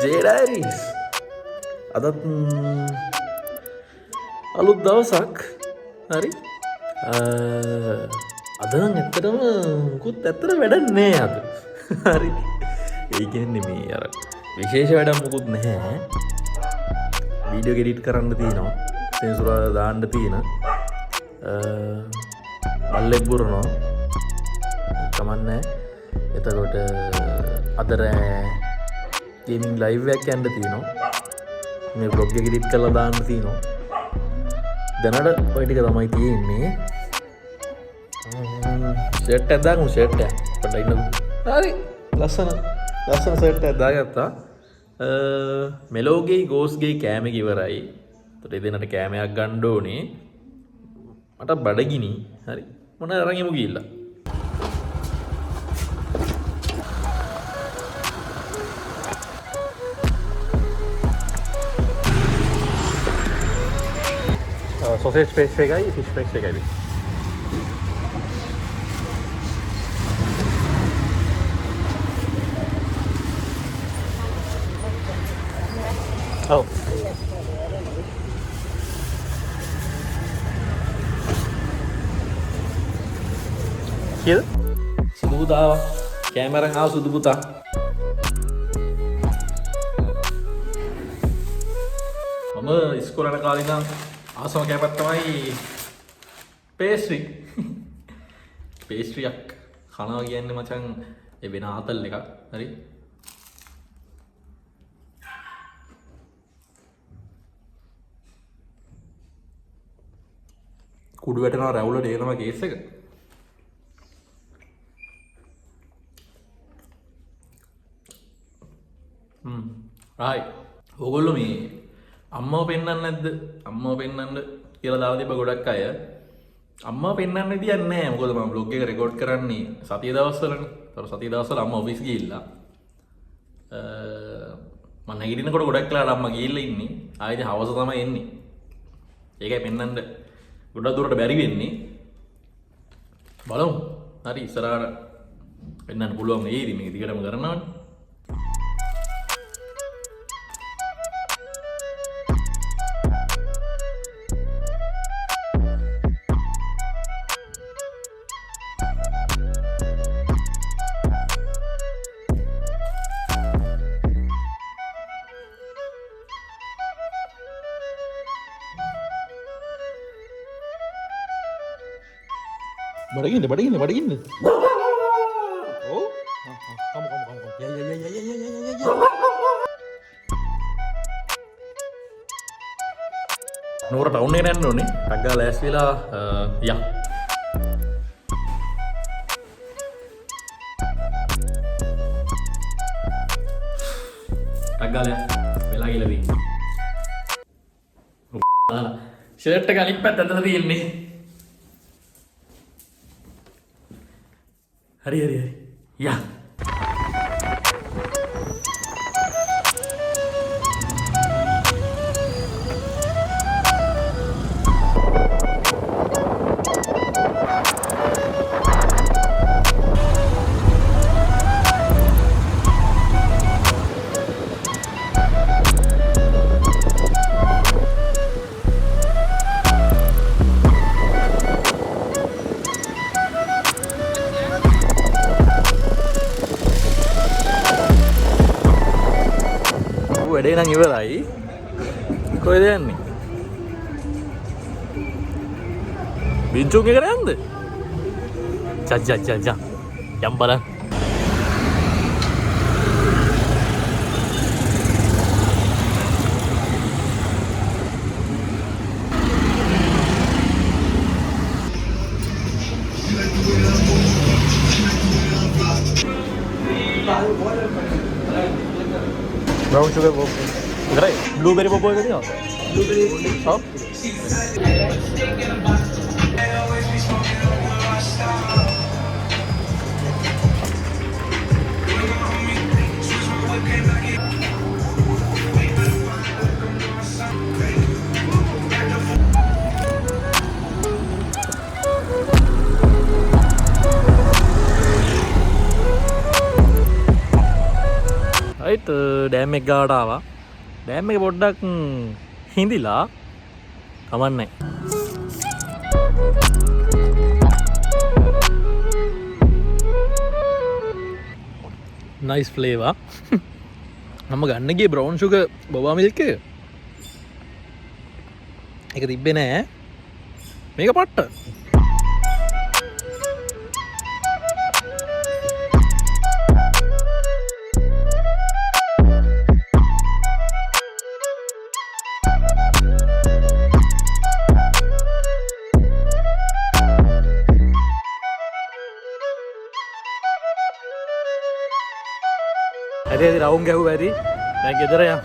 ජේඩයිරිස් අදත් අලුත් දවසක් හරි අදනම් ඇත්තටම මුකුත් ඇත්තට වැඩන්නේ අද හරි ඒකෙන්නේ මේ අර විශේෂ වැඩක් මුකුත් නැහැ වීඩියෝ එඩිට් කරන්න තියෙනවා සෙන්සුරා දාන්න තියෙන බල්ලෙක් බුරනවා කමන්නේ එතකොට අද රෑ ගේමින් ලයිව් එකක් යන්න තියෙනවා මේ බ්ලොග් එක එඩිට් කරලා දාන්න තියෙනවා දැනට ඔය ටික තමයි තියෙන්නේ ෂර්ට් එකක් දාගමු ෂර්ට් එක පොඩ්ඩක් ඉන්නකෝ හරි ලස්සන ෂර්ට් එකක් දාගත්තා මෙලෝගේ ගෝස්ගේ කෑම එක ඉවරයි එතකොට එදිනට කෑමයක් ගන්න ඕනේ මට බඩගිනි හරි මොන අරන් යමු ගිහිල්ලා sausage paste එකයි fish paste එකයි ඔව් කීයද සුදු පුතා කැමරෙන් ආව සුදු පුතා මම ඉස්කෝලේ යන කාලේ ඉඳන් ආසම කෑමක් තමයි පේස්ට්‍රියක් කනවා කියන්නේ මචං ඒ වෙන ආතල් එකක් හරි කුඩු වැටෙනවා රැවුලට එනවා කේස් එක රයිට් ඕගොල්ලෝ මේ අම්මව පෙන්වන්නේ නැද්ද අම්මව පෙන්වන්න කියලා දාලා තිබ්බ ගොඩක් අය අම්මව පෙන්වන්න විදියක් නැහැ මොකද මම බ්ලොග් එක රෙකෝඩ් කරන්නේ සතිය දවස්වලනේ ඒතර සතිය දවස්වල අම්මා ඔෆිස් ගිහිල්ලා මම නැගිටිනකොට ගොඩක් වෙලාවට අම්මා ගිහිල්ලා ඉන්නේ ආයෙත් හවස තමයි එන්නේ ඒකයි පෙන්වන්න ගොඩක් දුරට බැරි වෙන්නේ බලමු හරි ඉස්සරහට පෙන්වන්න පුළුවන් නේද මේක දිගටම කරනවනේ බඩගින්න ඕ කම නෝර ටවුන් එකට යන්න ඕනේ ටක් ගාලා ලෑස්ති වෙලා යා ටක් ගාලා වෙලා ගිහලා දී ෂර්ට් එක අනිත් පැත්තට තියෙන්නේ හරි යා වැඩේ නම් ඉවරයි කොහෙද යන්නේ බින්චුන් එකට යන්නද චා යම් බලන්න brown sugar bobo. Right. Blueberry bobo එක තියෙනවද? Blueberry. ඔව්. රයිට් ඩෑම් එක ගාවට ආවා. ඩෑම් එක පොඩ්ඩක් හිඳිලා කමන්නේ. Nice flavour. මම ගන්න ගියේ බ්‍රවුන් ෂුගර් බෝබා මිල්ක් එක. ඒක තිබ්බේ නෑ. මේක පට්ට. හරි රවුම් ගැහුවා හරි. දැන් ගෙදර යන්න.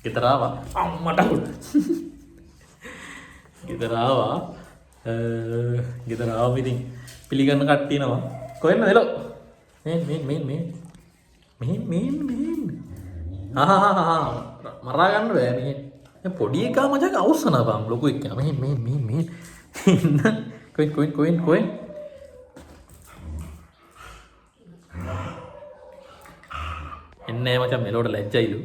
ගෙදර ආවා අම්මට ගෙදර ආවා ගෙදර ආවම ඉතින් පිළිගන්න කට්ටිය නම කොහෙන්ද එලෝ මේ මරා ගන්න බෑ මේ පොඩි එකා මචං අවුස්සනවා බං ලොකු එකා මේ ඉන්න කොහෙන් එන්නේ මචං මෙලෝට ලැජ්ජයිලු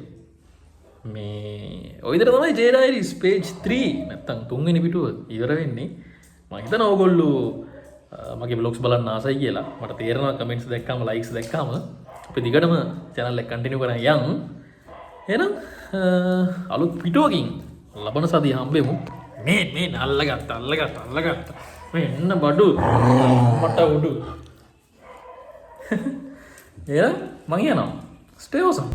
මේ ඔය විදිහට තමයි ජේඩයිරිස් පේජ් 3 නැත්තම් 3 වෙනි පිටුව ඉවර වෙන්නේ. මම හිතනවා ඕගොල්ලෝ මගේ vlogs බලන්න ආසයි කියලා. මට තේරෙනවා කමෙන්ට්ස් දැක්කම ලයික්ස් දැක්කම අපි දිගටම channel එක කන්ටිනියු කරන් යන්. එහෙනම් අලුත් පිටුවකින් ලබන සතිය හම්බෙමු. මේ අල්ලගත්ත. මේ එන්න බඩු මට උඩු. එහෙනම් මං යනවා. Stay awesome.